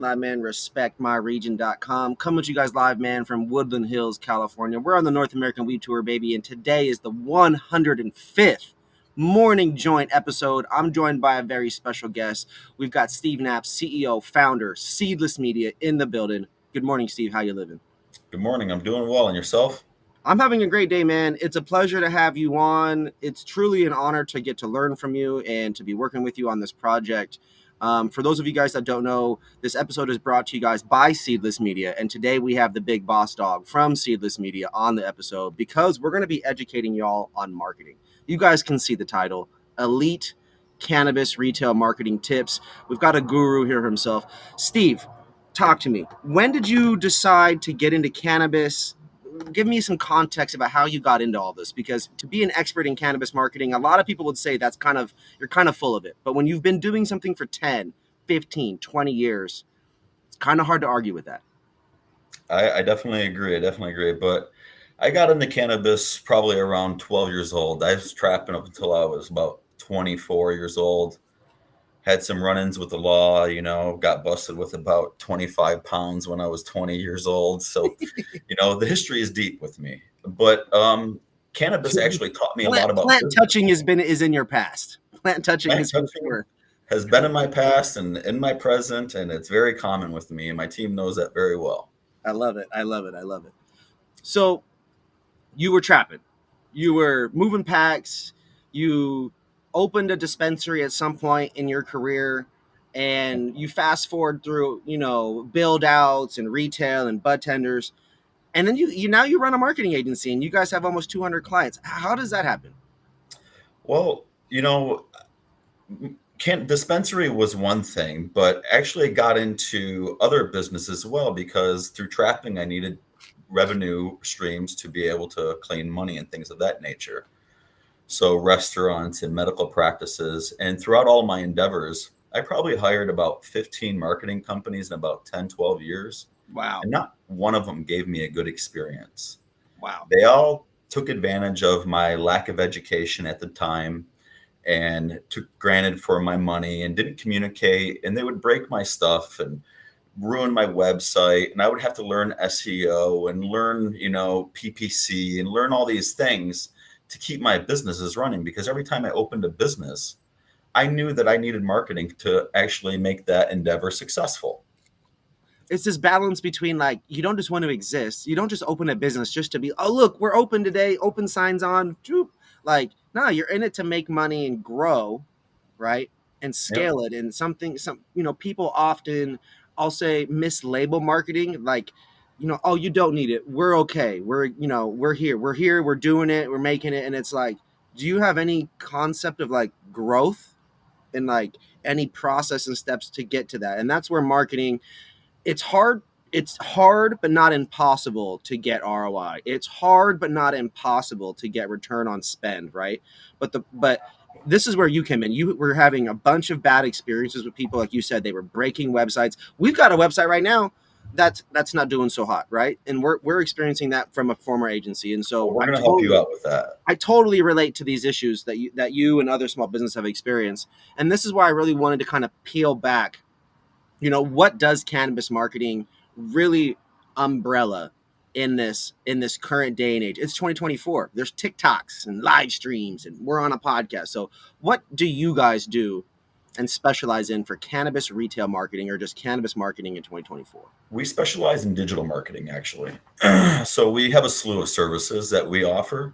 Live man, respectmyregion.com. Coming with you guys live, man, from Woodland Hills, California. We're on the North American Weed Tour, baby, and today is the 105th morning joint episode. I'm joined by a very special guest. We've got Steve Knapp, CEO, founder, Seedless Media, in the building. Good morning, Steve. How you living? Good morning. I'm doing well. And yourself? I'm having a great day, man. It's a pleasure to have you on. It's truly an honor to get to learn from you and to be working with you on this project. For those of you guys that don't know, this episode is brought to you guys by Seedless Media. And today we have the big boss dog from Seedless Media on the episode because we're going to be educating y'all on marketing. You guys can see the title, Elite Cannabis Retail Marketing Tips. We've got a guru here himself. Steve, talk to me. When did you decide to get into cannabis? Give me some context about how you got into all this, because to be an expert in cannabis marketing, a lot of people would say you're kind of full of it. But when you've been doing something for 10, 15, 20 years, it's kind of hard to argue with that. I definitely agree. But I got into cannabis probably around 12 years old. I was trapping up until I was about 24 years old. Had some run-ins with the law, got busted with about 25 pounds when I was 20 years old. So, the history is deep with me. But cannabis actually taught me a lot about plant business. touching is in your past. Plant touching has been in my past and in my present, and it's very common with me, and my team knows that very well. I love it. So you were trapping. You were moving packs. You opened a dispensary at some point in your career, and you fast forward through, build outs and retail and bud tenders. And then you now you run a marketing agency and you guys have almost 200 clients. How does that happen? Well, dispensary was one thing, but actually got into other business as well, because through trapping, I needed revenue streams to be able to claim money and things of that nature. So restaurants and medical practices, and throughout all my endeavors, I probably hired about 15 marketing companies in about 10, 12 years. Wow. And not one of them gave me a good experience. Wow. They all took advantage of my lack of education at the time and took granted for my money and didn't communicate, and they would break my stuff and ruin my website, and I would have to learn SEO and learn, PPC and learn all these things to keep my businesses running, because every time I opened a business, I knew that I needed marketing to actually make that endeavor successful. It's this balance between, you don't just want to exist. You don't just open a business just to be, oh, look, we're open today, open signs on. No, you're in it to make money and grow, right? And scale it. And people often, I'll say, mislabel marketing. Oh, you don't need it. We're okay. We're here. We're doing it. We're making it. And it's like, do you have any concept of growth and any process and steps to get to that? And that's where marketing, it's hard, but not impossible to get ROI. It's hard, but not impossible to get return on spend, right? But this is where you came in. You were having a bunch of bad experiences with people. Like you said, they were breaking websites. We've got a website right now that's not doing so hot, right? And we're experiencing that from a former agency. And so we're going to help you out with that. I totally relate to these issues that you and other small business have experienced. And this is why I really wanted to kind of peel back, what does cannabis marketing really umbrella in this current day and age? It's 2024. There's TikToks and live streams, and we're on a podcast. So what do you guys do and specialize in for cannabis retail marketing, or just cannabis marketing in 2024? We specialize in digital marketing, actually. So we have a slew of services that we offer,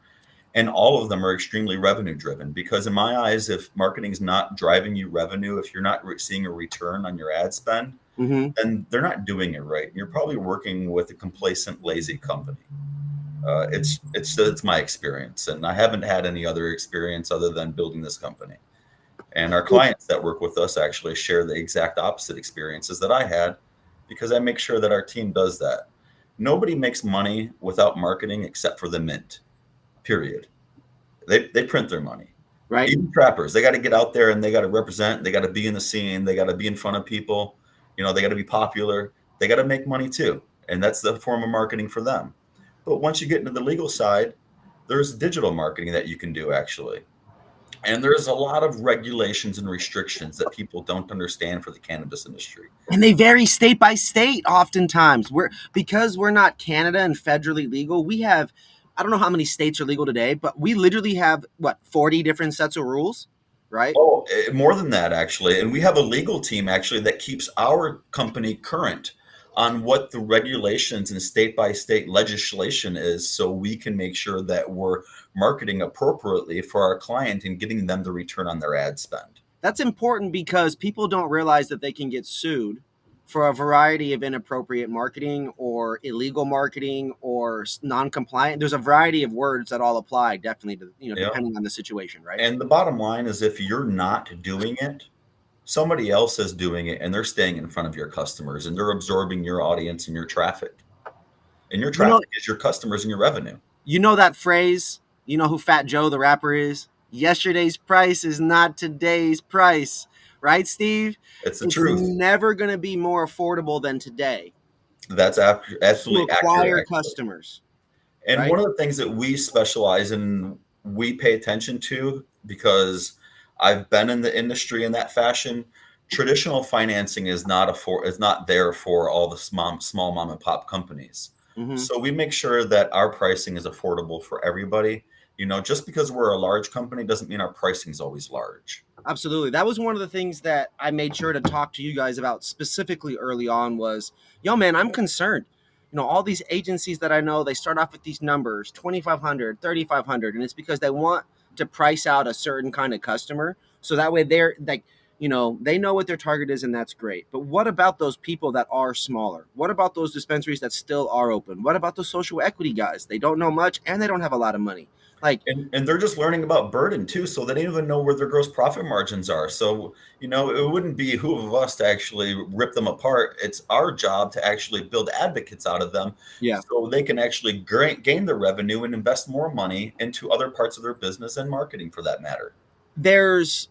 and all of them are extremely revenue driven, because in my eyes, if marketing is not driving you revenue, if you're not seeing a return on your ad spend, then they're not doing it right. You're probably working with a complacent, lazy company. It's my experience, and I haven't had any other experience other than building this company. And our clients that work with us actually share the exact opposite experiences that I had, because I make sure that our team does that. Nobody makes money without marketing except for the mint, period. They print their money. Right. Even trappers, they got to get out there and they got to represent. They got to be in the scene. They got to be in front of people. They got to be popular. They got to make money too. And that's the form of marketing for them. But once you get into the legal side, there's digital marketing that you can do, actually. And there's a lot of regulations and restrictions that people don't understand for the cannabis industry. And they vary state by state oftentimes. We're not Canada and federally legal, we have, I don't know how many states are legal today, but we literally have what, 40 different sets of rules, right? Oh, more than that, actually. And we have a legal team actually that keeps our company current on what the regulations and state by state legislation is, so we can make sure that we're marketing appropriately for our client and getting them the return on their ad spend. That's important because people don't realize that they can get sued for a variety of inappropriate marketing or illegal marketing or non-compliant. There's a variety of words that all apply, definitely, to, Yeah. depending on the situation, right? And the bottom line is if you're not doing it, somebody else is doing it and they're staying in front of your customers and they're absorbing your audience and your traffic. And your You know, traffic is your customers and your revenue. that phrase. You know who Fat Joe the rapper is? Yesterday's price is not today's price, right, Steve? It's the It's truth. never going to be more affordable than today That's to absolutely accurate, acquire actually. customers, And right? one of the things that we specialize in, we pay attention to, because I've been in the industry in that fashion. Traditional financing is not there for all the small mom and pop companies. Mm-hmm. So we make sure that our pricing is affordable for everybody. Just because we're a large company doesn't mean our pricing is always large. Absolutely. That was one of the things that I made sure to talk to you guys about specifically early on was, yo, man, I'm concerned. All these agencies that I know, they start off with these numbers, 2,500, 3,500, and it's because they want to price out a certain kind of customer. So that way they're like, they know what their target is, and that's great. But what about those people that are smaller? What about those dispensaries that still are open? What about those social equity guys? They don't know much and they don't have a lot of money. Like, And they're just learning about burden too, so they don't even know where their gross profit margins are. So, it wouldn't behoove of us to actually rip them apart. It's our job to actually build advocates out of them yeah, so they can actually gain their revenue and invest more money into other parts of their business and marketing for that matter. there's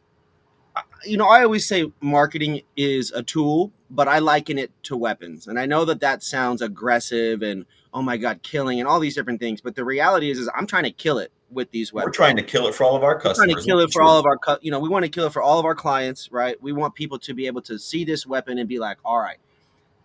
I always say marketing is a tool, but I liken it to weapons. And I know that that sounds aggressive and, oh my God, killing and all these different things. But the reality is I'm trying to kill it with these We're weapons. trying to kill it for all of our We're trying to customers. kill That's it the for all truth. of our, we want to kill it for all of our clients, right? We want people to be able to see this weapon and be like, all right,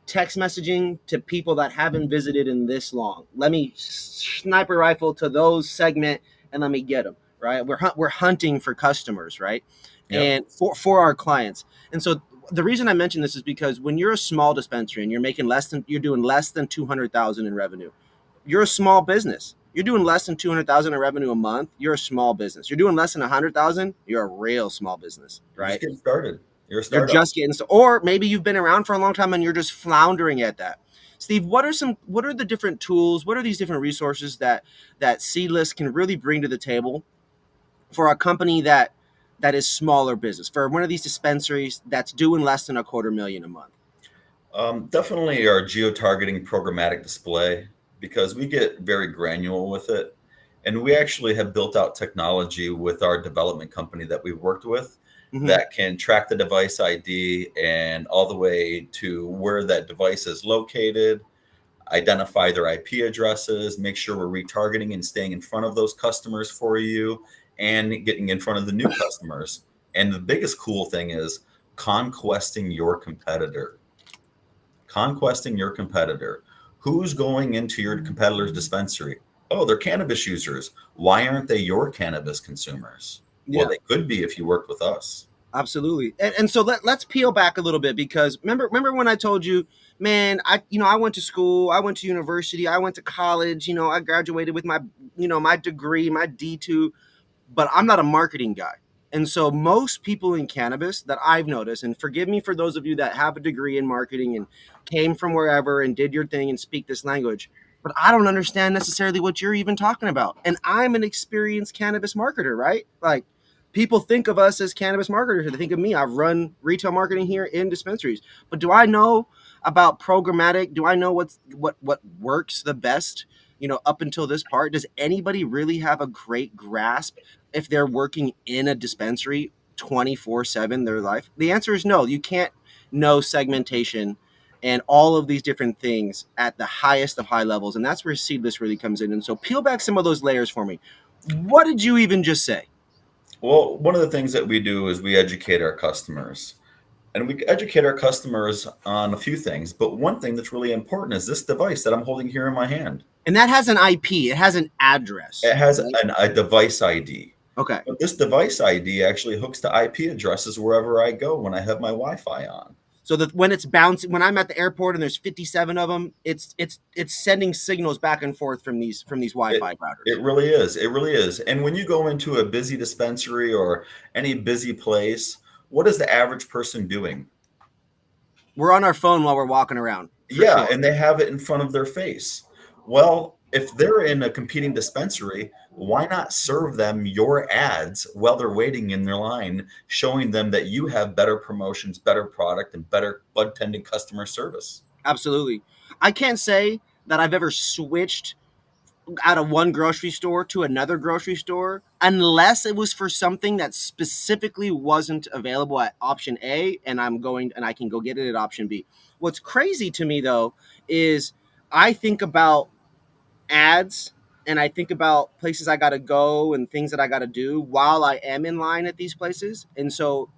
text messaging to people that haven't visited in this long. Let me sniper rifle to those segment and let me get them, right? We're hunting for customers, right? Yep. And for our clients. And so the reason I mention this is because when you're a small dispensary and you're doing less than 200,000 in revenue, you're a small business. You're doing less than 200,000 in revenue a month, you're a small business. You're doing less than 100,000, you're a real small business, You're just right? getting started. You're a You're startup. just getting, or maybe you've been around for a long time and you're just floundering at that. Steve, what are the different tools? What are these different resources that Seedless can really bring to the table for a company that is smaller business, for one of these dispensaries that's doing less than $250,000 a month? Definitely our geotargeting programmatic display, because we get very granular with it. And we actually have built out technology with our development company that we've worked with Mm-hmm. that can track the device ID and all the way to where that device is located, identify their IP addresses, make sure we're retargeting and staying in front of those customers for you and getting in front of the new customers. And the biggest cool thing is conquesting your competitor. Conquesting your competitor. Who's going into your competitor's dispensary? Oh, they're cannabis users. Why aren't they your cannabis consumers? Well, Yeah. they could be if you worked with us. Absolutely. And so let's peel back a little bit because remember when I told you, man, I went to school, I went to university, I went to college, I graduated with my degree, my D2, but I'm not a marketing guy. And so most people in cannabis that I've noticed, and forgive me for those of you that have a degree in marketing and came from wherever and did your thing and speak this language, but I don't understand necessarily what you're even talking about. And I'm an experienced cannabis marketer, right? Like, people think of us as cannabis marketers. They think of me. I've run retail marketing here in dispensaries. But do I know about programmatic? Do I know what works the best? Up until this part, does anybody really have a great grasp if they're working in a dispensary 24/7 their life? The answer is no. You can't know segmentation and all of these different things at the highest of high levels. And that's where Seedless really comes in. And so peel back some of those layers for me. What did you even just say? Well, one of the things that we do is we educate our customers. And we educate our customers on a few things, but one thing that's really important is this device that I'm holding here in my hand. And that has an IP. It has an address, It has right? a device ID. Okay. But this device ID actually hooks to IP addresses wherever I go when I have my Wi-Fi on. So that when it's bouncing, when I'm at the airport and there's 57 of them, it's sending signals back and forth from these Wi-Fi It routers. really is. It really is. And when you go into a busy dispensary or any busy place, what is the average person doing? We're on our phone while we're walking around, for Yeah, sure. and they have it in front of their face. Well, if they're in a competing dispensary, why not serve them your ads while they're waiting in their line, showing them that you have better promotions, better product, and better bud tending customer service? Absolutely. I can't say that I've ever switched out of one grocery store to another grocery store unless it was for something that specifically wasn't available at option A and I can go get it at option B. What's crazy to me though is I think about ads and I think about places I got to go and things that I got to do while I am in line at these places. And so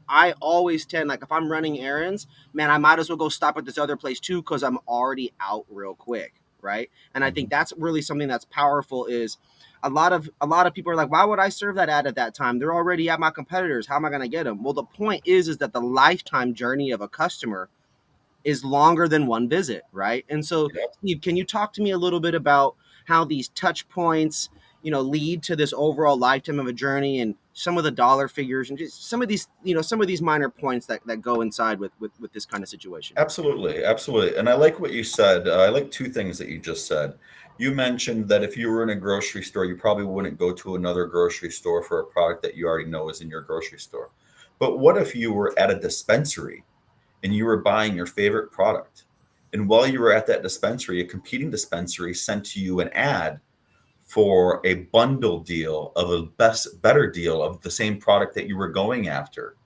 I always tend, like, if I'm running errands, man, I might as well go stop at this other place too because I'm already out real quick, right? And I think Mhm. that's really something that's powerful. Is a lot of people are like, why would I serve that ad at that time? They're already at my competitors. How am I going to get them? Well, the point is that the lifetime journey of a customer is longer than one visit, right? And so, Yep. Steve, can you talk to me a little bit about how these touch points, lead to this overall lifetime of a journey and some of the dollar figures and just some of these minor points that go inside with this kind of situation? Absolutely, absolutely. And I like what you said. I like two things that you just said. You mentioned that if you were in a grocery store, you probably wouldn't go to another grocery store for a product that you already know is in your grocery store. But what if you were at a dispensary and you were buying your favorite product? And while you were at that dispensary, a competing dispensary sent to you an ad for a bundle deal of a better deal of the same product that you were going after.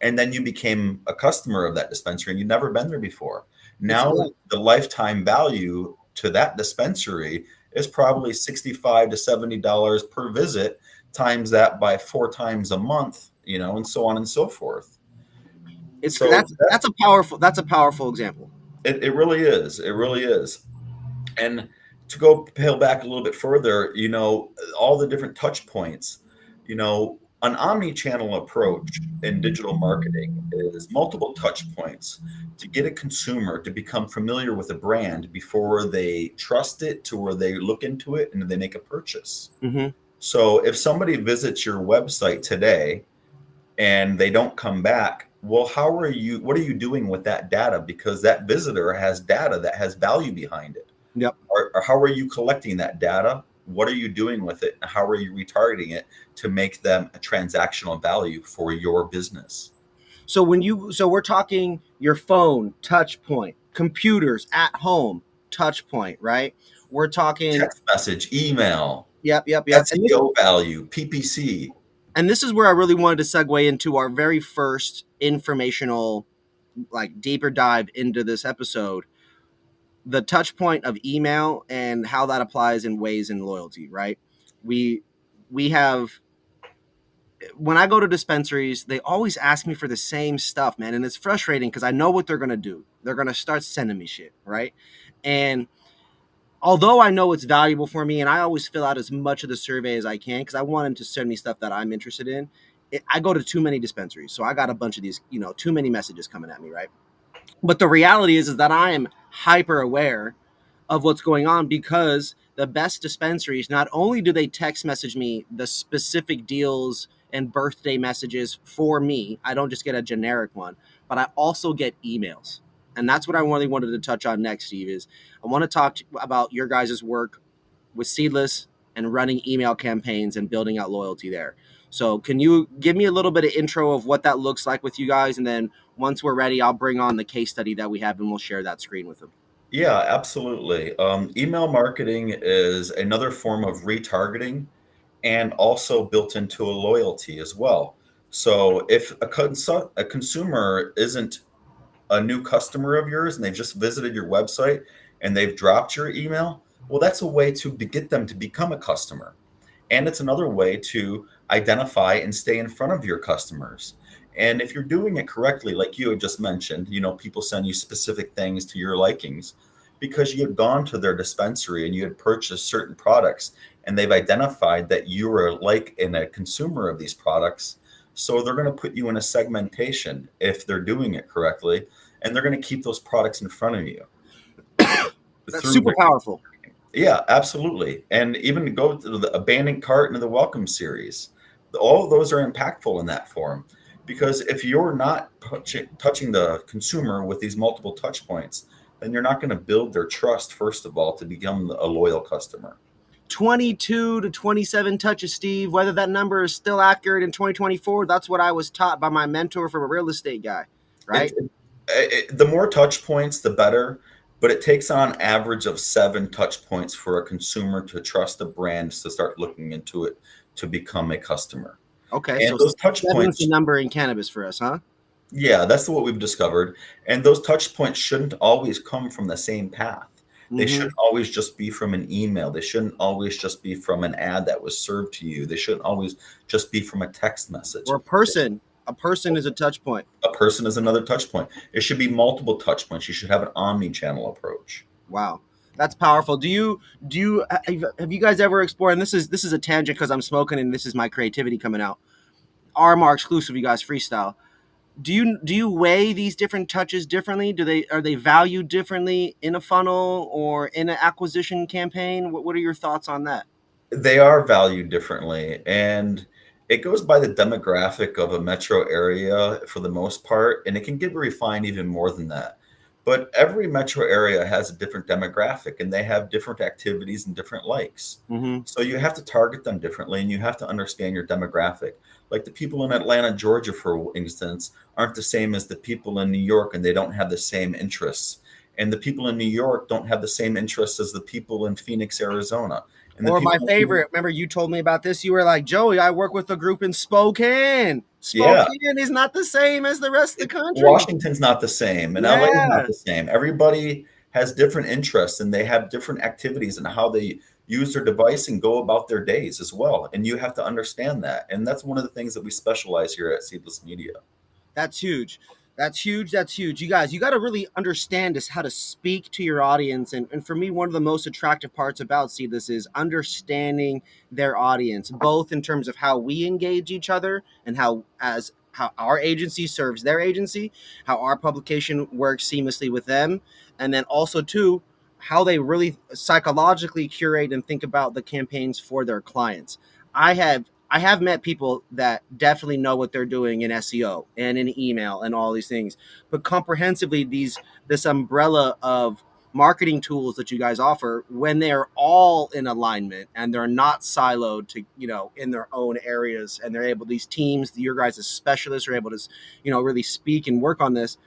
And then you became a customer of that dispensary and you'd never been there before. It's Now the lifetime value to that dispensary is probably 65 to $70 per visit, times that by 4 times a month, and so on and so forth. it's So that's a powerful example. it really is. It really is. And to go peel back a little bit further, all the different touch points, an omni-channel approach in digital marketing is multiple touch points to get a consumer to become familiar with a brand before they trust it to where they look into it and they make a purchase. Hmm. So if somebody visits your website today and they don't come back, well, what are you doing with that data? Because that visitor has data that has value behind it. Yep. Or how are you collecting that data? What are you doing with it? And how are you retargeting it to make them a transactional value for your business? So we're talking your phone touch point, computers at home touch point, right? We're talking. Text message, email, Yep, yep, yep. SEO value, PPC. And this is where I really wanted to segue into our very first informational, like, deeper dive into this episode, the touch point of email and how that applies in ways in loyalty, right? We we have When I go to dispensaries, they always ask me for the same stuff, man, and it's frustrating because I know what they're gonna do. They're gonna start sending me shit, right? And although I know it's valuable for me, and I always fill out as much of the survey as I can because I want them to send me stuff that I'm interested in. I go to too many dispensaries, so I got a bunch of these, too many messages coming at me, right? But the reality is that I am hyper aware of what's going on because the best dispensaries, not only do they text message me the specific deals and birthday messages for me, I don't just get a generic one, but I also get emails. And that's what I really wanted to touch on next, Steve, is I want to talk about your guys' work with Seedless and running email campaigns and building out loyalty there. So can you give me a little bit of intro of what that looks like with you guys? And then once we're ready, I'll bring on the case study that we have and we'll share that screen with them. Yeah, absolutely. Email marketing is another form of retargeting and also built into a loyalty as well. So if a consumer isn't a new customer of yours and they've just visited your website and they've dropped your email, well, that's a way to get them to become a customer. And it's another way to identify and stay in front of your customers. And if you're doing it correctly, like you had just mentioned, people send you specific things to your likings because you had gone to their dispensary and you had purchased certain products and they've identified that you are like in a consumer of these products. So they're going to put you in a segmentation if they're doing it correctly, and they're going to keep those products in front of you That's through super their. powerful. Yeah, absolutely. And even to go to the abandoned cart and the welcome series, all of those are impactful in that form. Because if you're not touching the consumer with these multiple touch points, then you're not going to build their trust, first of all, to become a loyal customer. 22 to 27 touches, Steve. Whether that number is still accurate in 2024, that's what I was taught by my mentor from a real estate guy, It, right? the more touch points, the better. But it takes on average of 7 touch points for a consumer to trust a brand to start looking into it to become a customer. Okay, And so those touch seven's the points, number in cannabis for us, huh? yeah, that's what we've discovered. And those touch points shouldn't always come from the same path. They Mm-hmm. shouldn't always just be from an email. They shouldn't always just be from an ad that was served to you. They shouldn't always just be from a text message. Or a person. A person is a touch point. A person is another touch point. It should be multiple touch points. You should have an omni-channel approach. Wow, that's powerful. Do you have you guys ever explored? And this is a tangent because I'm smoking and this is my creativity coming out. RMR exclusive, you guys freestyle. Do you weigh these different touches differently? Are they valued differently in a funnel or in an acquisition campaign? What are your thoughts on that? They are valued differently, and it goes by the demographic of a metro area for the most part, and it can get refined even more than that. But every metro area has a different demographic, and they have different activities and different likes. Mm-hmm. So you have to target them differently, and you have to understand your demographic. Like the people in Atlanta, Georgia, for instance, aren't the same as the people in New York, and they don't have the same interests. And the people in New York don't have the same interests as the people in Phoenix, Arizona. And the Or my people in Phoenix, favorite, remember you told me about this? You were like, Joey, I work with a group in Spokane. yeah, Spokane is not the same as the rest of the country. Washington's not the same, and LA is not Yeah, the same. Everybody has different interests, and they have different activities and how they use their device and go about their days as well. And you have to understand that. And that's one of the things that we specialize here at Seedless Media. that's huge. That's huge. That's huge. You guys, you got to really understand is how to speak to your audience. And for me, one of the most attractive parts about Seedless is understanding their audience, both in terms of how we engage each other and how our agency serves their agency, how our publication works seamlessly with them, and then also too how they really psychologically curate and think about the campaigns for their clients. I have met people that definitely know what they're doing in SEO and in email and all these things, but comprehensively this umbrella of marketing tools that you guys offer, when they're all in alignment and they're not siloed to in their own areas, and they're able, these teams, your guys as specialists are able to really speak and work on this,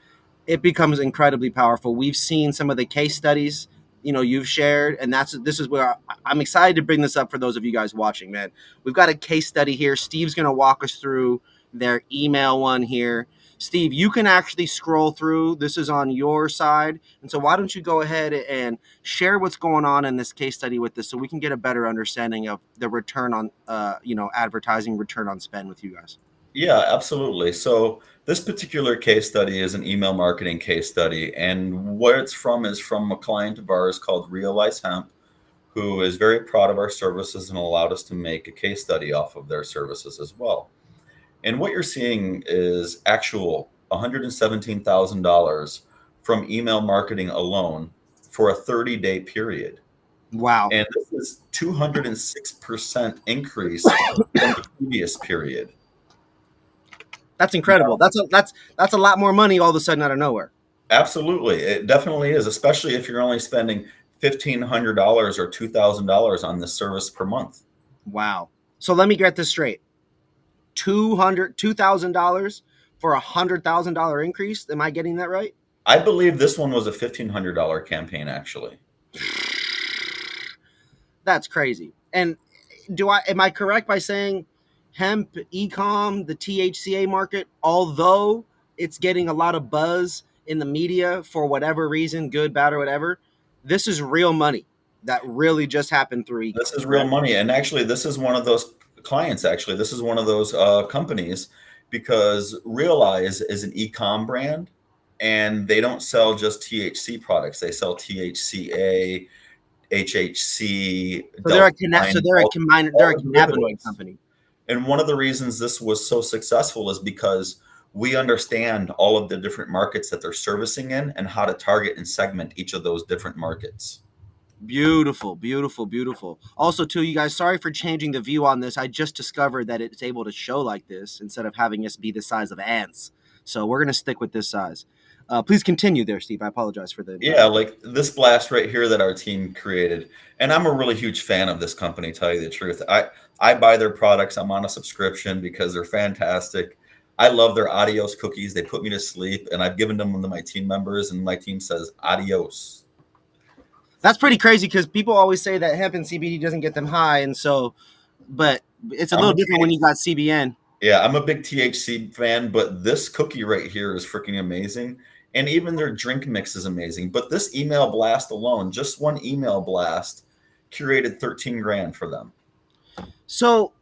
it becomes incredibly powerful. We've seen some of the case studies you've shared, and this is where I'm excited to bring this up for those of you guys watching. Man, we've got a case study here. Steve's going to walk us through their email one here. Steve, you can actually scroll through. This is on your side, and so why don't you go ahead and share what's going on in this case study with us, so we can get a better understanding of the return on advertising, return on spend with you guys. Yeah, absolutely. So this particular case study is an email marketing case study, and where it's from is from a client of ours called Realize Hemp, who is very proud of our services and allowed us to make a case study off of their services as well. And what you're seeing is actual $117,000 from email marketing alone for a 30-day period. Wow, And this is 206% increase from the previous period. that's incredible. That's a lot more money all of a sudden out of nowhere. Absolutely. It definitely is, especially if you're only spending $1,500 or $2,000 on this service per month. Wow. So let me get this straight. $2,000 for $100,000 increase. Am I getting that right? I believe this one was a $1,500 campaign, actually. That's crazy. And am I correct by saying hemp ecom, the THCA market, although it's getting a lot of buzz in the media for whatever reason, good, bad, or whatever, this is real money that really just happened through This ecom, is real correct? money. And actually, this is one of those clients, actually. This is one of those companies, because Realize is an e-com brand, and they don't sell just THC products. They sell THCA, HHC, So they're a Delta-9, they're all a the cannabinoid derivatives. company. And one of the reasons this was so successful is because we understand all of the different markets that they're servicing in and how to target and segment each of those different markets. Beautiful, beautiful, beautiful. Also, too, you guys, sorry for changing the view on this. I just discovered that it's able to show like this instead of having us be the size of ants. So we're gonna stick with this size. Please continue there, Steve. I apologize for the Yeah, interruption. like this blast right here that our team created. And I'm a really huge fan of this company, tell you the truth. I buy their products. I'm on a subscription because they're fantastic. I love their adios cookies. They put me to sleep, and I've given them to my team members, and my team says adios. That's pretty crazy because people always say that hemp and CBD doesn't get them high, and so, but it's a I'm little a different when you THC, got CBN. yeah, I'm a big THC fan, but this cookie right here is freaking amazing. And even their drink mix is amazing. But this email blast alone, just one email blast, curated 13 grand for them. So,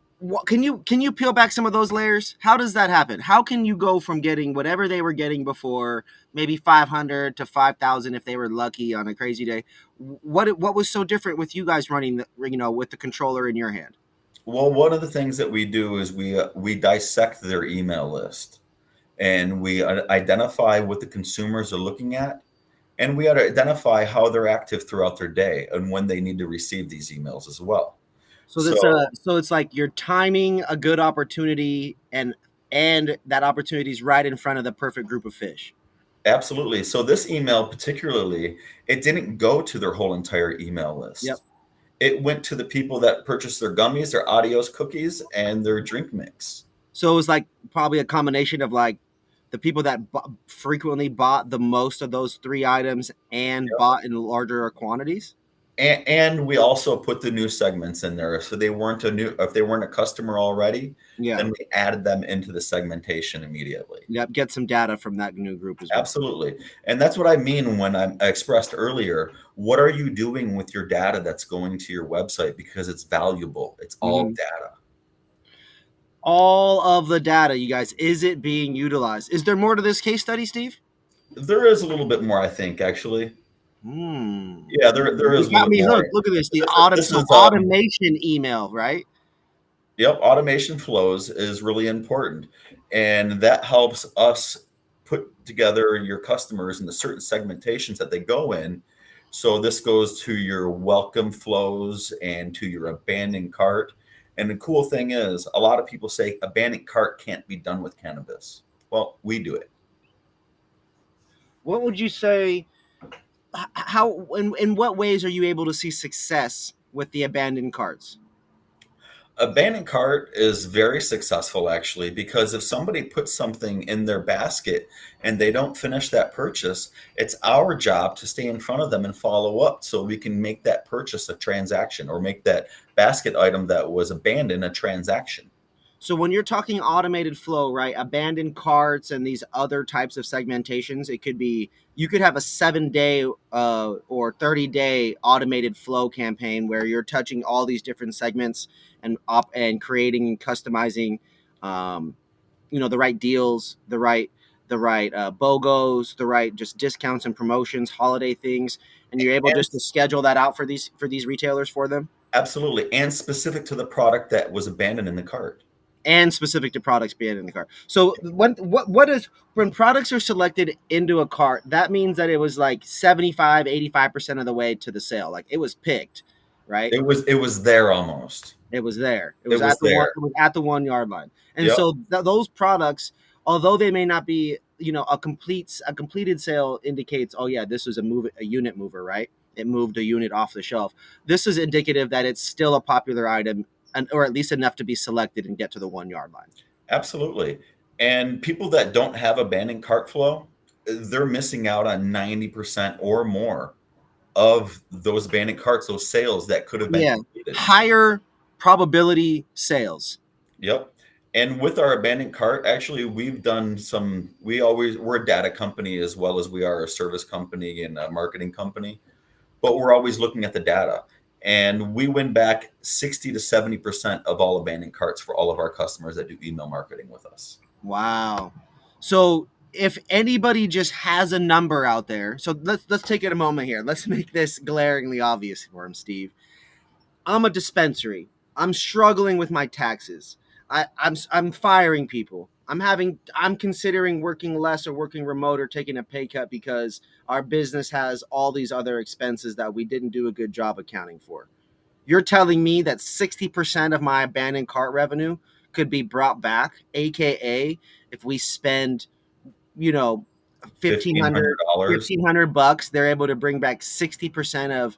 can you peel back some of those layers? How does that happen? How can you go from getting whatever they were getting before, maybe 500 to 5,000 if they were lucky on a crazy day? What was so different with you guys running with the controller in your hand? Well, one of the things that we do is we dissect their email list, and we identify what the consumers are looking at, and we identify how they're active throughout their day and when they need to receive these emails as well. So that's So so it's like you're timing a good opportunity, and that opportunity is right in front of the perfect group of fish. absolutely. So this email particularly, it didn't go to their whole entire email Yep. list. It went to the people that purchased their gummies, their Adios cookies, and their drink mix. So it was like probably a combination of like the people that frequently bought the most of those three items and bought in larger quantities. And we also put the new segments in there. So they weren't a new, if they weren't a customer already, Yeah. then we added them into the segmentation immediately. Yep. Get some data from that new group as well. Absolutely. And that's what I mean when I expressed earlier. What are you doing with your data that's going to your website? Because it's valuable. It's all Mhm. data. All of the data, you guys, is it being utilized? Is there more to this case study, Steve? There is a little bit more, I think, actually. Hmm. Yeah, there is You a got little bit me more. hooked. Look at this. The This is automation email, right? Yep, automation flows is really important. And that helps us put together your customers in the certain segmentations that they go in. So this goes to your welcome flows and to your abandoned cart. And the cool thing is, a lot of people say abandoned cart can't be done with cannabis. Well, we do it. What would you say? How in what ways are you able to see success with the abandoned carts? Abandoned cart is very successful, actually, because if somebody puts something in their basket and they don't finish that purchase, it's our job to stay in front of them and follow up so we can make that purchase a transaction, or make that basket item that was abandoned a transaction. So when you're talking automated flow, right? Abandoned carts and these other types of segmentations, it could be you could have a 7 day or 30 day automated flow campaign where you're touching all these different segments and creating and customizing, um, the right deals, the right BOGOs, the right just discounts and promotions, holiday things, and you're able And just to schedule that out for these retailers for them, absolutely, and specific to the product that was abandoned in the cart. and specific to products being in the cart. So what is when products are selected into a cart, that means that it was like 75-85% of the way to the sale. Like it was picked, right? It was there almost. It was there. It It was was at the one. there. It was at the 1 yard line. And Yep. so those products, although they may not be, a completed sale indicates, oh yeah, this was a unit mover, right? It moved a unit off the shelf. This is indicative that it's still a popular item, or at least enough to be selected and get to the 1 yard line. Absolutely. And people that don't have abandoned cart flow, they're missing out on 90% or more of those abandoned carts, those sales that could have been Yeah, completed. higher probability sales. Yep. And with our abandoned cart, actually, we've done some, we're a data company as well as we are a service company and a marketing company, but we're always looking at the data. And we win back 60 to 70% of all abandoned carts for all of our customers that do email marketing with us. Wow. So if anybody just has a number out there, so let's take it a moment here. Let's make this glaringly obvious for him, Steve. I'm a dispensary. I'm struggling with my taxes. I'm firing people. I'm considering working less or working remote or taking a pay cut because our business has all these other expenses that we didn't do a good job accounting for. You're telling me that 60% of my abandoned cart revenue could be brought back, aka if we spend, you know, $1,500. 1500 $1,500, they're able to bring back 60% of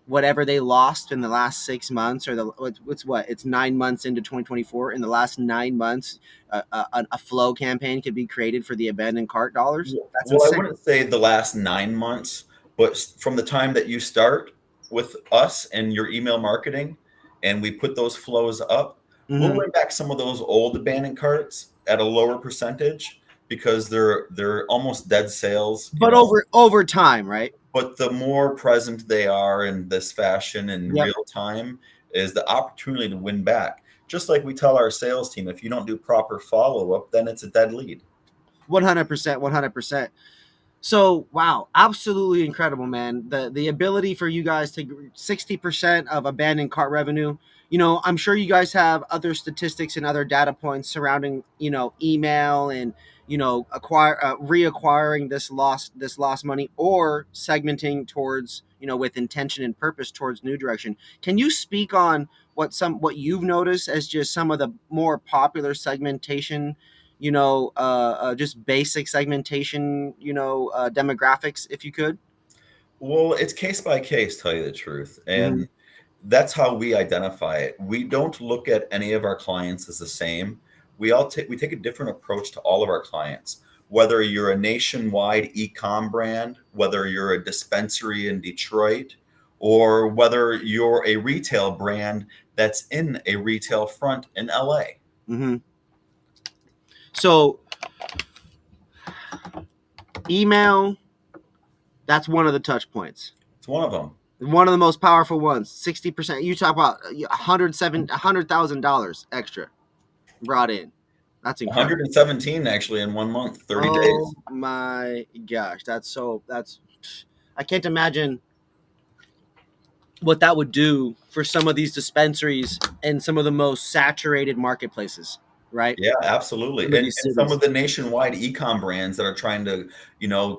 whatever they lost in the last 6 months, or it's 9 months into 2024. In the last 9 months, a flow campaign could be created for the abandoned cart dollars. That's Well, I insane. wouldn't say the last 9 months, but from the time that you start with us and your email marketing, and we put those flows up, we'll Hmm. win back some of those old abandoned carts at a lower percentage because they're almost dead sales, you But know. over time, right? But the more present they are in this fashion in Yep. real time is the opportunity to win back. Just like we tell our sales team, if you don't do proper follow up, then it's a dead lead. 100%. 100%. So wow, absolutely incredible, man. The ability for you guys to 60% of abandoned cart revenue. I'm sure you guys have other statistics and other data points surrounding, email and, reacquiring this lost money, or segmenting towards, with intention and purpose towards new direction. Can you speak on what you've noticed as just some of the more popular segmentation, just basic segmentation, demographics, if you could? Well, it's case by case, tell you the truth. Mm-hmm. And that's how we identify it. We don't look at any of our clients as the same. We take a different approach to all of our clients. Whether you're a nationwide e-com brand, whether you're a dispensary in Detroit, or whether you're a retail brand that's in a retail front in LA. Mm-hmm. So email, that's one of the touch points. It's one of them. One of the most powerful ones. 60%. You talk about $100,000 extra brought in. That's incredible. 117 actually in 1 month, 30 Oh days. my gosh, that's I can't imagine what that would do for some of these dispensaries and some of the most saturated marketplaces, right? Yeah, absolutely. Some of And these some cities. of the nationwide e-com brands that are trying to,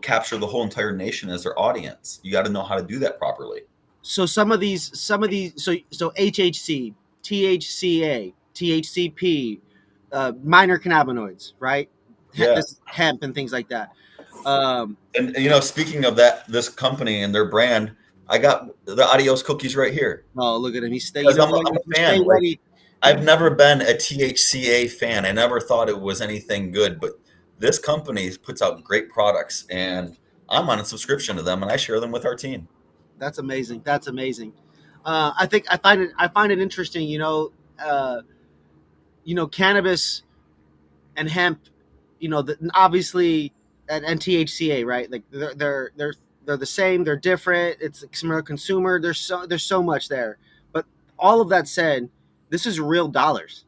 capture the whole entire nation as their audience. You got to know how to do that properly. So some of these so HHC, THCA, THCP, minor cannabinoids, right? Yeah. This hemp and things like that. Um, And speaking of that, this company and their brand, I got the Adios cookies right here oh, look at him. He's stay. You because know I'm what? I'm a You stay fan. Like, ready. I've never been a THCA fan. I never thought it was anything good, but this company puts out great products, and I'm on a subscription to them, and I share them with our team. That's amazing. That's amazing. I find it interesting. Cannabis and hemp, obviously, and THCA, right? Like they're the same. They're different. It's consumer consumer. There's so much there. But all of that said, this is real dollars.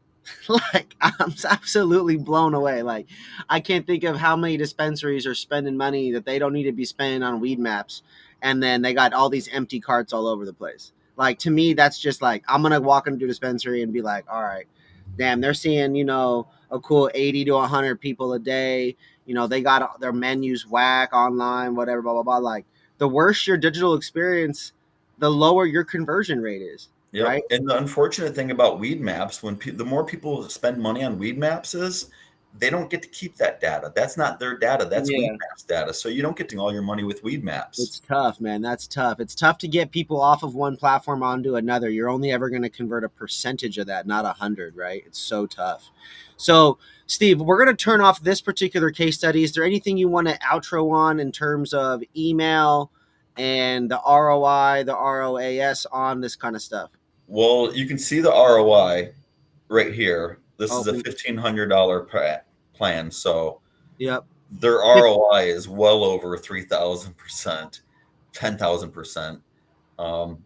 Like I'm absolutely blown away. Like I can't think of how many dispensaries are spending money that they don't need to be spending on weed maps, and then they got all these empty carts all over the place. Like to me, that's just like I'm gonna walk into a dispensary and be like, all right, damn, they're seeing a cool 80 to 100 people a day. They got their menus whack online, whatever, blah blah blah. Like the worse your digital experience, the lower your conversion rate is, right? Yep. And the unfortunate thing about weed maps, the more people spend money on weed maps, is they don't get to keep that data. That's not their data. That's weed Yeah. maps data. So you don't get to all your money with weed maps. It's tough, man. That's tough. It's tough to get people off of one platform onto another. You're only ever going to convert a percentage of that, not 100, right? It's so tough. So, Steve, we're going to turn off this particular case study. Is there anything you want to outro on in terms of email and the ROI, the ROAS on this kind of stuff? Well, you can see the ROI right here. This is a Open. $1,500 plan. So Yep. their ROI is well over 3,000%, 10,000%. Um,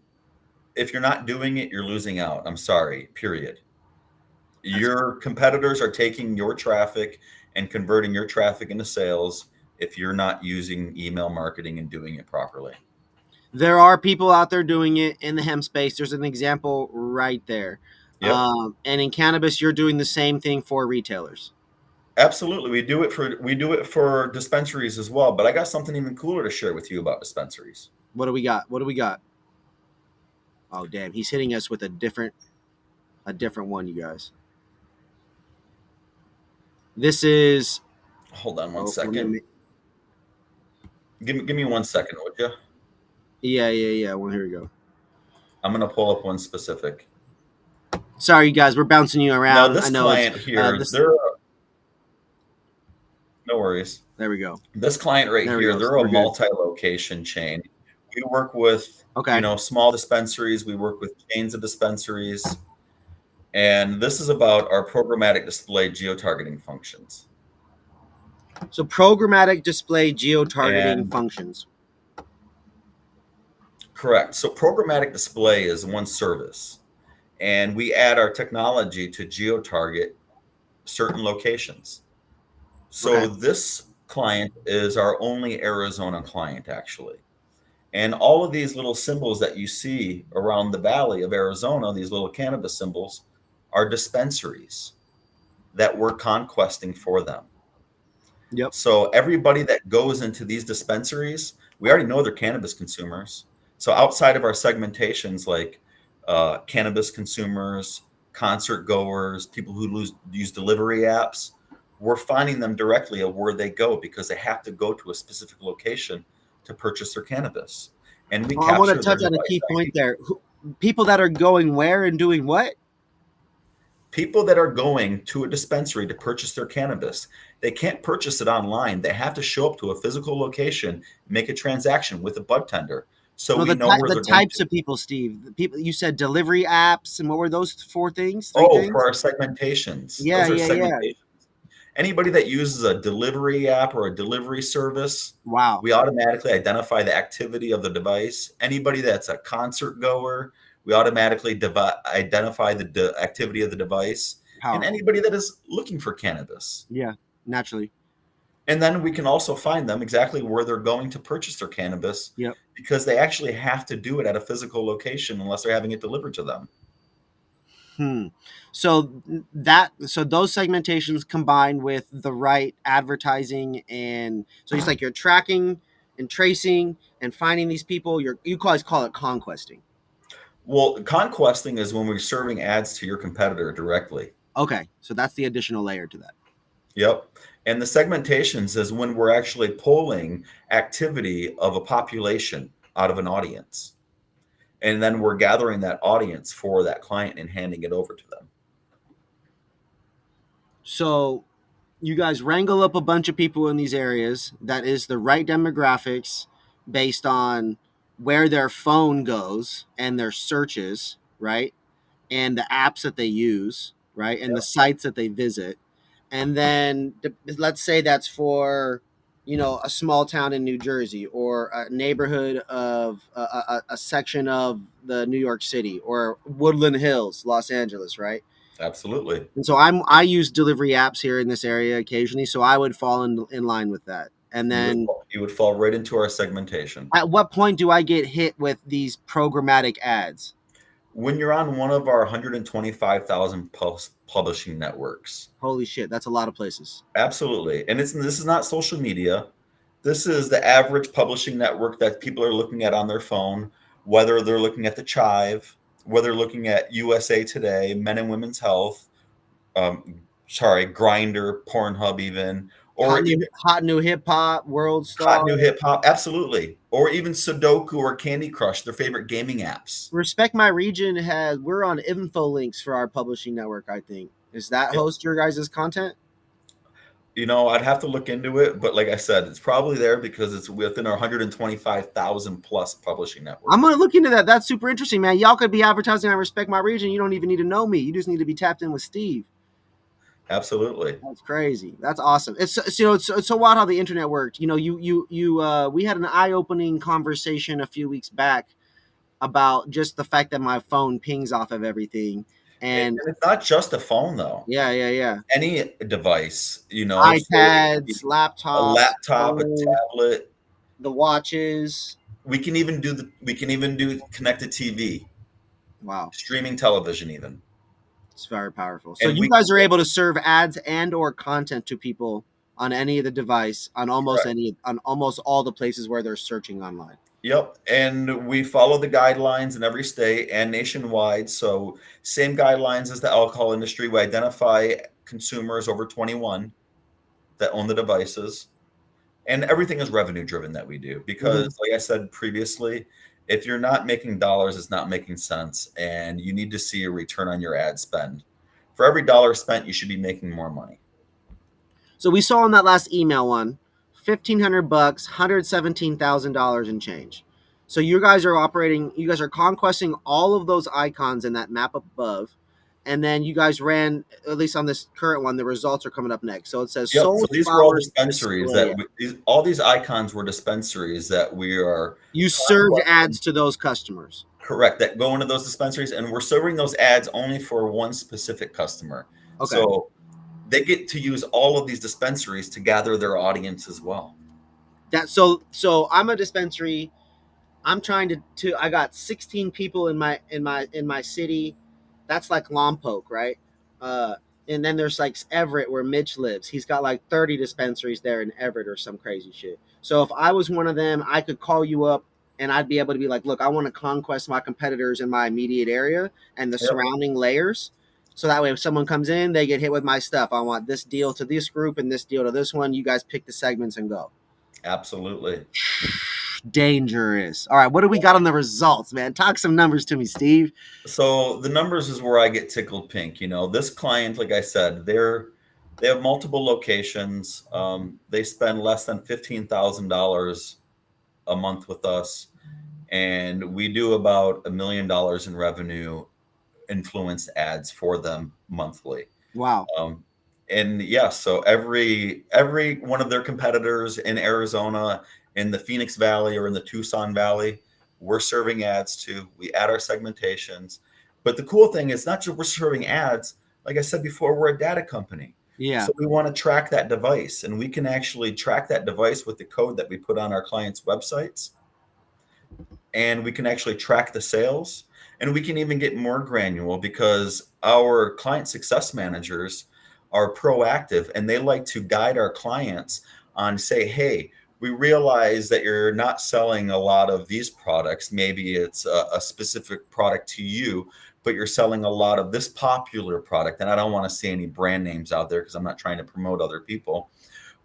if you're not doing it, you're losing out. I'm sorry, period. That's Your competitors are taking your traffic and converting your traffic into sales if you're not using email marketing and doing it properly. There are people out there doing it in the hemp space. There's an example right there. Yep. And in cannabis, you're doing the same thing for retailers. Absolutely. We do it for dispensaries as well, but I got something even cooler to share with you about dispensaries. What do we got? What do we got? Oh damn, he's hitting us with a different one, you guys. This is Hold on one oh second. Give me 1 second, would you? yeah. Well, here we go. I'm gonna pull up one specific. Sorry, you guys, we're bouncing you Now, around. I this know it's client here, this. they're no worries. There we go. This client right There we here, go. they're a We're good. multi-location chain. We work with, Okay. small dispensaries. We work with chains of dispensaries. And this is about our programmatic display geotargeting functions. So programmatic display geotargeting And functions. correct. So programmatic display is one service. And we add our technology to geotarget certain locations. So Okay. this client is our only Arizona client, actually. And all of these little symbols that you see around the valley of Arizona, these little cannabis symbols, are dispensaries that we're conquesting for them. Yep. So everybody that goes into these dispensaries, we already know they're cannabis consumers. So outside of our segmentations, like cannabis consumers, concert goers, people who use delivery apps, we're finding them directly of where they go because they have to go to a specific location to purchase their cannabis. And we Well, I want to capture their touch on a device key point ID. there. People that are going where and doing what? People that are going to a dispensary to purchase their cannabis, they can't purchase it online. They have to show up to a physical location, make a transaction with a bud tender. So No, we know where the they're going types to. of people, Steve. The people you said delivery apps, and what were those four things? Three Oh, for things? our segmentations. Yeah, Those are yeah. segmentations. Anybody that uses a delivery app or a delivery service, Wow. we automatically identify the activity of the device. Anybody that's a concert goer, we automatically identify the activity of the device. And Powerful. anybody that is looking for cannabis. Yeah, naturally. And then we can also find them exactly where they're going to purchase their cannabis Yep. because they actually have to do it at a physical location unless they're having it delivered to them. So those segmentations combined with the right advertising, and so it's like you're tracking and tracing and finding these people. You guys call it conquesting. Well, conquesting is when we're serving ads to your competitor directly. Okay, so that's the additional layer to that. Yep. And the segmentations is when we're actually pulling activity of a population out of an audience. And then we're gathering that audience for that client and handing it over to them. So you guys wrangle up a bunch of people in these areas that is the right demographics based on where their phone goes and their searches, right? And the apps that they use, right? And the Yep. sites that they visit. And then let's say that's for, a small town in New Jersey or a neighborhood of a section of the New York City or Woodland Hills, Los Angeles, right? Absolutely. And so I use delivery apps here in this area occasionally, so I would fall in line with that. And then You would fall right into our segmentation. at what point do I get hit with these programmatic ads? When you're on one of our 125,000 publishing networks. Holy shit, that's a lot of places. Absolutely. And this is not social media. This is the average publishing network that people are looking at on their phone, whether they're looking at the Chive, whether they're looking at USA Today, Men and Women's Health, Grinder, Pornhub even, or even Hot new hip hop, World Hot Star. New Hip Hop, absolutely. Or even Sudoku or Candy Crush, their favorite gaming apps. Respect My Region we're on info links for our publishing network, I think. Is that host your guys' content? I'd have to look into it, but like I said, it's probably there because it's within our 125,000 plus publishing network. I'm gonna look into that. That's super interesting, man. Y'all could be advertising on Respect My Region. You don't even need to know me. You just need to be tapped in with Steve. Absolutely. That's crazy. That's awesome. It's so wild how the internet worked. We had an eye-opening conversation a few weeks back about just the fact that my phone pings off of everything. And And it's not just a phone though. yeah, yeah, yeah. Any device, so iPads, a laptops, laptop, a phone, tablet. the watches. We can even do connected TV, Wow, streaming television even. it's very powerful. So And you we guys are able to serve ads and or content to people on any of the device correct. on almost all the places where they're searching online. Yep, and we follow the guidelines in every state and nationwide. So same guidelines as the alcohol industry. We identify consumers over 21 that own the devices, and everything is revenue driven that we do because, Mhm. like I said previously, if you're not making dollars, it's not making sense, and you need to see a return on your ad spend. For every dollar spent, you should be making more money. So we saw in that last email one, $1,500, $117,000 in change. So you guys are operating, you guys are conquesting all of those icons in that map above. And then you guys ran, at least on this current one, the results are coming up next. So it says Yep. So sold these were all flowers dispensaries display. that all these icons were dispensaries that we are You served conquesting. ads to those customers. Correct. That go into those dispensaries, and we're serving those ads only for one specific customer. Okay. So they get to use all of these dispensaries to gather their audience as well. So I'm a dispensary. I'm trying to I got 16 people in my city. That's like Lompoc, right? Uh and then there's like Everett where Mitch lives. He's got like 30 dispensaries there in Everett or some crazy shit. So if I was one of them, I could call you up and I'd be able to be like, "Look, I want to conquest my competitors in my immediate area and the Yep. surrounding layers." So that way if someone comes in, they get hit with my stuff. I want this deal to this group and this deal to this one. You guys pick the segments and go. Absolutely. Dangerous. All right, what do we got on the results, man? Talk some numbers to me, Steve. So the numbers is where I get tickled pink. This client, like I said, they have multiple locations. They spend less than $15,000 a month with us, and we do about $1 million in revenue influenced ads for them monthly. Wow. Um, and yeah, so every one of their competitors in Arizona, in the Phoenix Valley or in the Tucson Valley, we're serving ads to. We add our segmentations. But the cool thing is not just we're serving ads. Like I said before, we're a data company. Yeah. So we want to track that device, and we can actually track that device with the code that we put on our clients' websites, and we can actually track the sales, and we can even get more granular because our client success managers are proactive and they like to guide our clients on, say, hey, we realize that you're not selling a lot of these products. Maybe it's a specific product to you, but you're selling a lot of this popular product. And I don't want to say any brand names out there because I'm not trying to promote other people,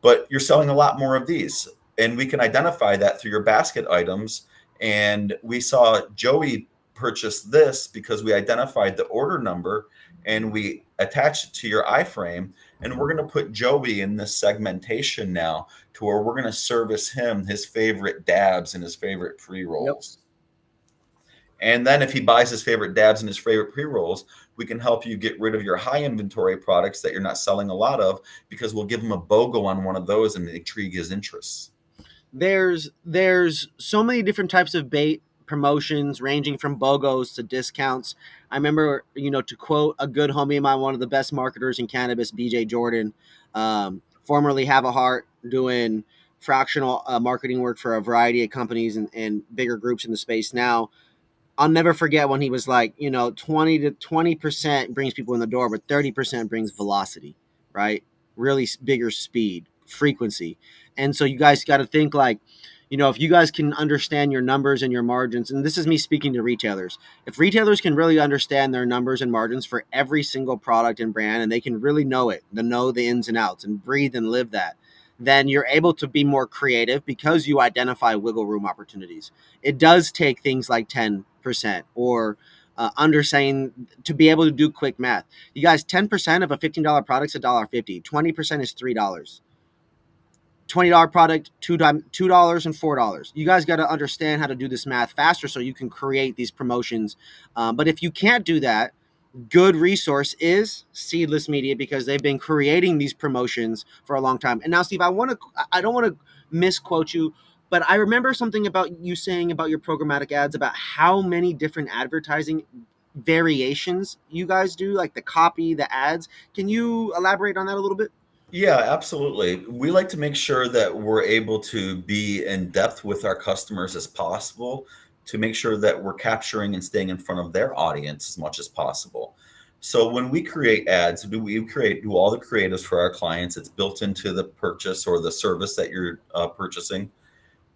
but you're selling a lot more of these. And we can identify that through your basket items. And we saw Joey purchase this because we identified the order number and we attached it to your iframe. And we're going to put Joey in this segmentation now to where we're going to service him his favorite dabs and his favorite pre Yep. rolls. And then if he buys his favorite dabs and his favorite pre-rolls, we can help you get rid of your high inventory products that you're not selling a lot of because we'll give him a BOGO on one of those and intrigue his interests. There's so many different types of bait promotions ranging from BOGOs to discounts. I remember, to quote a good homie of mine, one of the best marketers in cannabis, BJ Jordan, formerly Have a Heart, doing fractional marketing work for a variety of companies and bigger groups in the space now. I'll never forget when he was like, 20% brings people in the door, but 30% brings velocity, right? Really bigger speed, frequency. And so you guys got to think like, if you guys can understand your numbers and your margins, and this is me speaking to retailers, if retailers can really understand their numbers and margins for every single product and brand, and they can really know it, know the ins and outs and breathe and live that, then you're able to be more creative because you identify wiggle room opportunities. It does take things like 10% or understanding to be able to do quick math. You guys, 10% of a $15 product is $1.50. 20% is $3. $20 product, $2 and $4. You guys got to understand how to do this math faster so you can create these promotions. But if you can't do that, good resource is Seedless Media because they've been creating these promotions for a long time. And now, Steve, I don't want to misquote you, But I remember something about you saying about your programmatic ads, about how many different advertising variations you guys do, like the copy, the ads. Can you elaborate on that a little bit? Yeah, absolutely. We like to make sure that we're able to be in depth with our customers as possible to make sure that we're capturing and staying in front of their audience as much as possible. So when we create ads, do all the creatives for our clients. It's built into the purchase or the service that you're purchasing.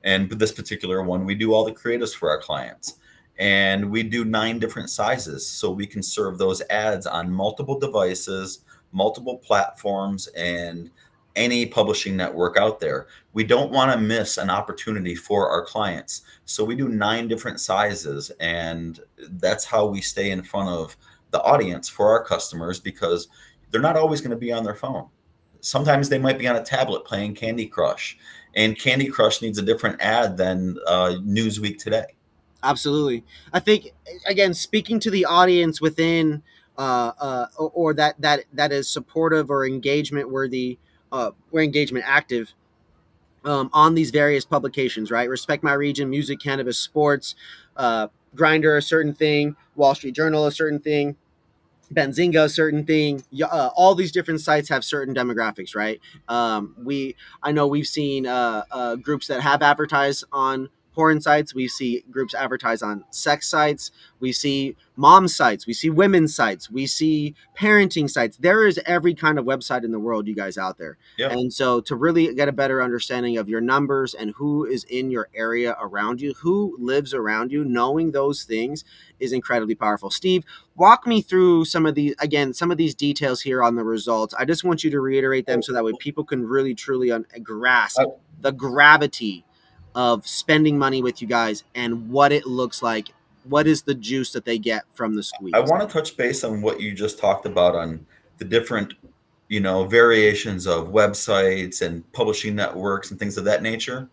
And with this particular one, we do all the creatives for our clients. And we do 9 different sizes so we can serve those ads on multiple devices, multiple platforms, and any publishing network out there. We don't want to miss an opportunity for our clients. So we do 9 different sizes, and that's how we stay in front of the audience for our customers because they're not always going to be on their phone. Sometimes they might be on a tablet playing Candy Crush, and Candy Crush needs a different ad than Newsweek today. Absolutely. I think, again, speaking to the audience within, or that is supportive or engagement worthy, or engagement active, on these various publications, right? Respect My Region, Music, Cannabis, Sports, Grinder, a certain thing, Wall Street Journal, a certain thing, Benzinga, a certain thing. All these different sites have certain demographics, right? I know we've seen groups that have advertised on porn sites. We see groups advertise on sex sites. We see mom sites. We see women's sites. We see parenting sites. There is every kind of website in the world, you guys out there. Yep. And so to really get a better understanding of your numbers and who is in your area around you, who lives around you, knowing those things is incredibly powerful. Steve, walk me through some of these details here on the results. I just want you to reiterate them so that way people can really truly I, grasp the gravity of spending money with you guys and what it looks like. What is the juice that they get from the I squeeze? want to touch base on what you just talked about on the different, variations of websites and publishing networks and things of that nature.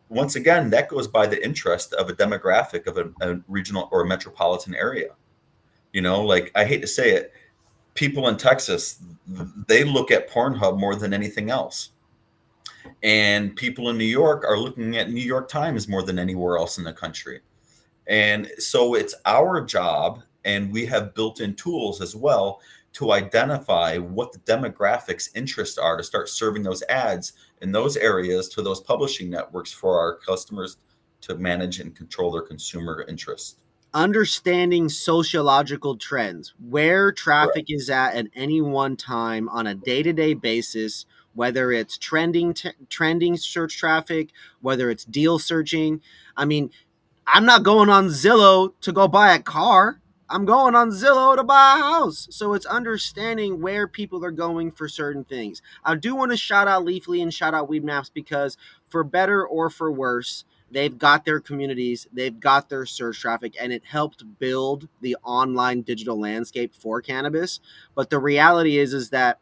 Once again, that goes by the interest of a demographic of a regional or a metropolitan area. Like I hate to say it, people in Texas, they look at Pornhub more than anything else. And people in New York are looking at New York Times more than anywhere else in the country. And so it's our job, and we have built in tools as well to identify what the demographics interests are to start serving those ads in those areas to those publishing networks for our customers to manage and control their consumer interest. Understanding sociological trends, where Correct. traffic is at any one time on a day-to-day basis, whether it's trending search traffic, whether it's deal searching. I mean, I'm not going on Zillow to go buy a car. I'm going on Zillow to buy a house. So it's understanding where people are going for certain things. I do want to shout out Leafly and shout out Weed Maps because, for better or for worse, they've got their communities, they've got their search traffic, and it helped build the online digital landscape for cannabis. But the reality is that,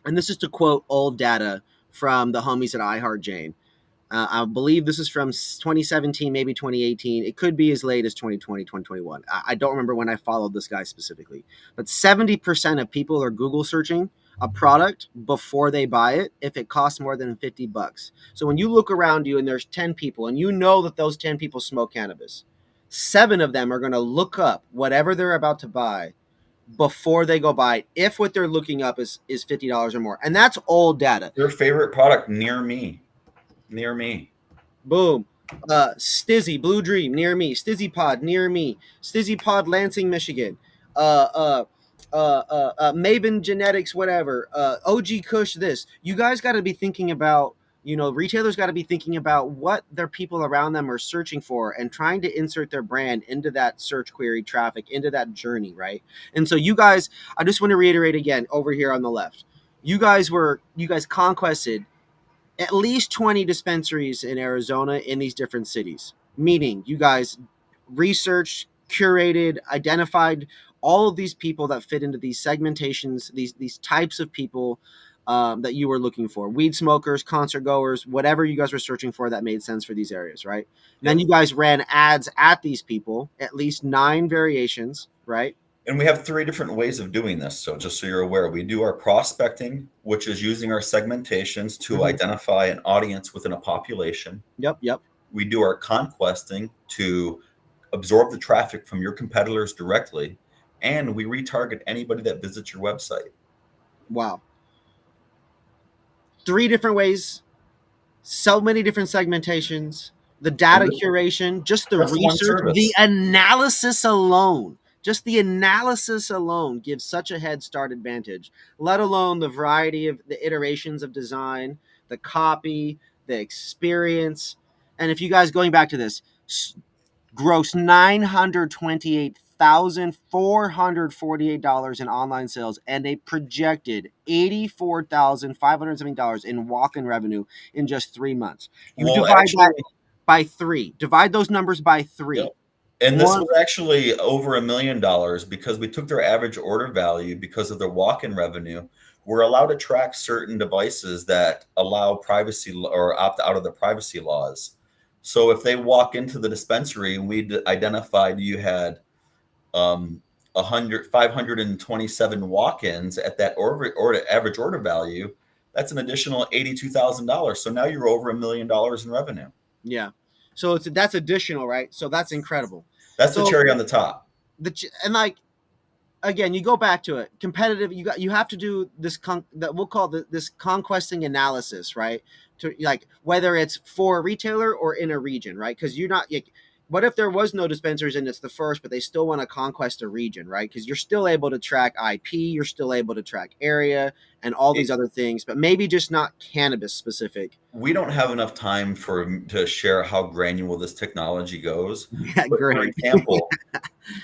and this is to quote old data from the homies at iHeart Jane, I believe this is from 2017, maybe 2018. It could be as late as 2020, 2021. I don't remember when I followed this guy specifically. But 70% of people are Google searching a product before they buy it if it costs more than 50 bucks. So when you look around you and there's 10 people and you know that those 10 people smoke cannabis, 7 of them are going to look up whatever they're about to buy before they go buy it, if what they're looking up is $50 or more. And that's old data. Your favorite product near me, near me. Boom. Stizzy Blue Dream near me. Stizzy Pod near me. Stizzy Pod Lansing, Michigan. Uh, uh, Maven Genetics, whatever. OG Kush. This. You guys got to be thinking about. Retailers got to be thinking about what their people around them are searching for and trying to insert their brand into that search query traffic, into that journey, right? And so you guys, I just want to reiterate again over here on the left. You guys conquested at least 20 dispensaries in Arizona in these different cities. Meaning, you guys researched, curated, identified all of these people that fit into these segmentations, these types of people that you were looking for: weed smokers, concert goers, whatever you guys were searching for that made sense for these areas, right? And then Yep. you guys ran ads at these people, at least 9 variations, right? And we have three different ways of doing this. So just so you're aware, we do our prospecting, which is using our segmentations to Mhm. identify an audience within a population. Yep, yep. We do our conquesting to absorb the traffic from your competitors directly. And we retarget anybody that visits your website. Wow. Three different ways, so many different segmentations, the And data this is curation, just the just one research, the service. analysis alone. Just the analysis alone gives such a head start advantage, let alone the variety of the iterations of design, the copy, the experience. And if you guys going back to this, gross $928,448 in online sales and a projected $84,570 in walk-in revenue in just 3 months. You Well, divide actually, that by three. Divide those numbers by yep. three. And this One, was actually over $1 million because we took their average order value because of their walk-in revenue. We're allowed to track certain devices that allow privacy or opt out of the privacy laws. So if they walk into the dispensary, we identified you had 527 walk-ins at that average order value. That's an additional $82,000. So now you're over $1 million in revenue. yeah. So that's additional, right? So that's incredible. That's the So cherry on the top. and like again, you go back to it. Competitive. You have to do this that we'll call this conquesting analysis, right? To like whether it's for a retailer or in a region, right? Because you're not like, what if there was no dispensers and it's the first, but they still want to conquest a region, right? Because you're still able to track IP, you're still able to track area and all these other things, but maybe just not cannabis specific. We don't have enough time to share how granular this technology goes. Yeah, But for great. example,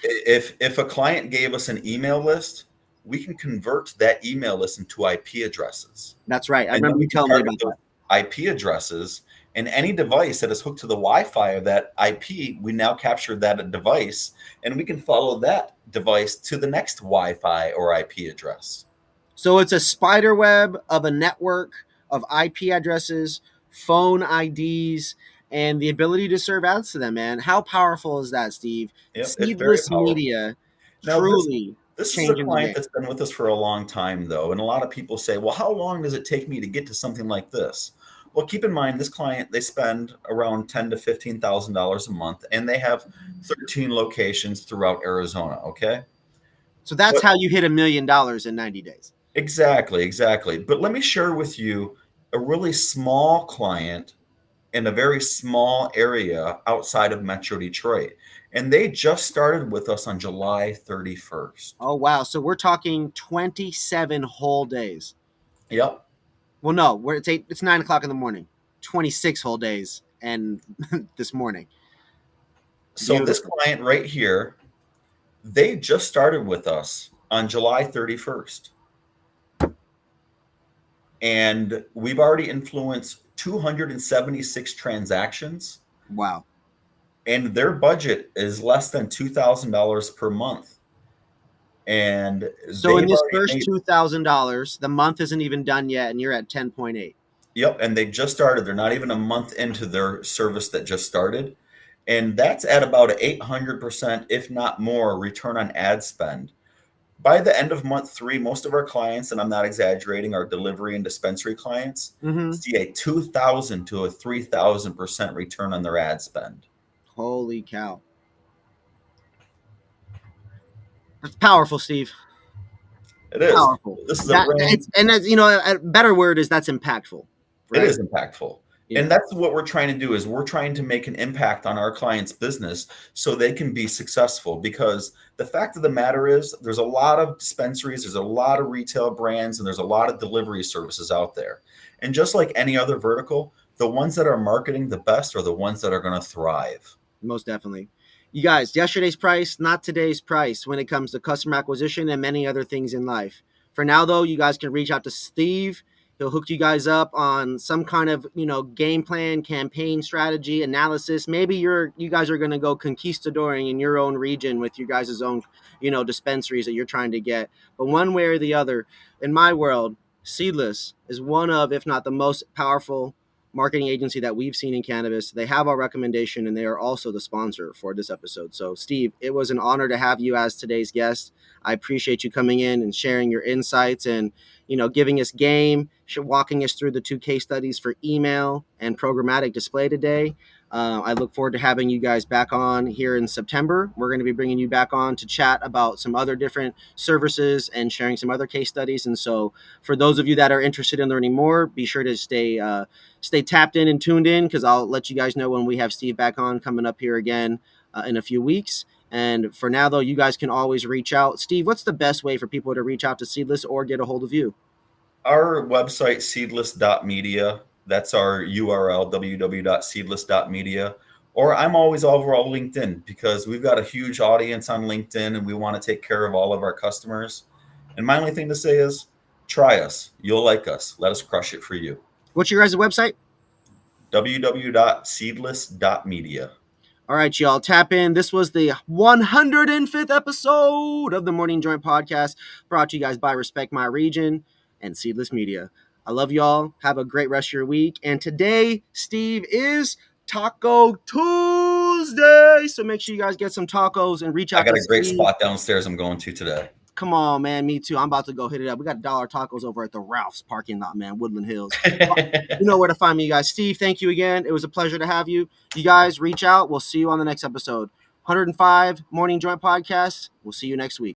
if a client gave us an email list, we can convert that email list into IP addresses. That's right. I And then remember we you can telling me target about those that. IP addresses, and any device that is hooked to the Wi-Fi of that IP, we now capture that device and we can follow that device to the next Wi-Fi or IP address. So it's a spider web of a network of IP addresses, phone IDs, and the ability to serve ads to them, man. How powerful is that, Steve? Yep, it's very Seedless powerful. media Now, this truly this is a changing the client game. that's been with us for a long time, though, and a lot of people say, "Well, how long does it take me to get to something like this?" Well, keep in mind, this client they spend around $10,000 to $15,000 a month, and they have 13 locations throughout Arizona. Okay, So that's but how you hit $1 million in 90 days. exactly, exactly. But let me share with you a really small client in a very small area outside of Metro Detroit, and they just started with us on July 31st. Oh wow. So we're talking 27 whole days. Yep. Well, no, it's 9 o'clock in the morning. 26 whole days and this morning. So this Beautiful. client right here, they just started with us on July 31st. And we've already influenced 276 transactions, Wow. and their budget is less than $2,000 per month. And So in they've this already first made, $2,000, the month isn't even done yet, and you're at 10.8. yep, and they just started. They're not even a month into their service that just started. And that's at about an 800%, if not more, return on ad spend. By the end of month three, most of our clients, and I'm not exaggerating, our delivery and dispensary clients Mm-hmm. see a 2,000 to a 3,000% return on their ad spend. Holy cow. That's powerful, Steve. It is. Powerful. This is a That brand. it's and as you know, a better word is that's impactful, It right? is impactful. Yeah. And that's what we're trying to do is we're trying to make an impact on our clients' business so they can be successful. Because the fact of the matter is there's a lot of dispensaries, there's a lot of retail brands, and there's a lot of delivery services out there. And just like any other vertical, the ones that are marketing the best are the ones that are going to thrive. Most definitely. You guys, yesterday's price, not today's price when it comes to customer acquisition and many other things in life. For now, though, you guys can reach out to Steve. He'll hook you guys up on some kind of, game plan, campaign strategy, analysis. Maybe you guys are going to go conquistadoring in your own region with your guys' own, dispensaries that you're trying to get. But one way or the other, in my world, Seedless is one of, if not the most powerful marketing agency that we've seen in cannabis. They have our recommendation, and they are also the sponsor for this episode. So, Steve, it was an honor to have you as today's guest. I appreciate you coming in and sharing your insights and, giving us game, walking us through the 2 case studies for email and programmatic display today. I look forward to having you guys back on here in September. We're going to be bringing you back on to chat about some other different services and sharing some other case studies. And so, for those of you that are interested in learning more, be sure to stay tapped in and tuned in, because I'll let you guys know when we have Steve back on coming up here again in a few weeks. And for now, though, you guys can always reach out. Steve, what's the best way for people to reach out to Seedless or get a hold of you? Our website, seedless.media. That's our URL, www.seedless.media. Or I'm always over on LinkedIn, because we've got a huge audience on LinkedIn and we want to take care of all of our customers. And my only thing to say is try us. You'll like us. Let us crush it for you. What's your guys' website? www.seedless.media. All right, y'all, tap in. This was the 105th episode of the Morning Joint Podcast, brought to you guys by Respect My Region and Seedless Media. I love y'all. Have a great rest of your week. And today, Steve, is Taco Tuesday. So make sure you guys get some tacos and reach out I got to a great Steve. spot downstairs I'm going to today. Come on, man. Me too. I'm about to go hit it up. We got $1 tacos over at the Ralph's parking lot, man. Woodland Hills. You know where to find me, you guys. Steve, thank you again. It was a pleasure to have you. You guys reach out. We'll see you on the next episode. 105 Morning Joint Podcast. We'll see you next week.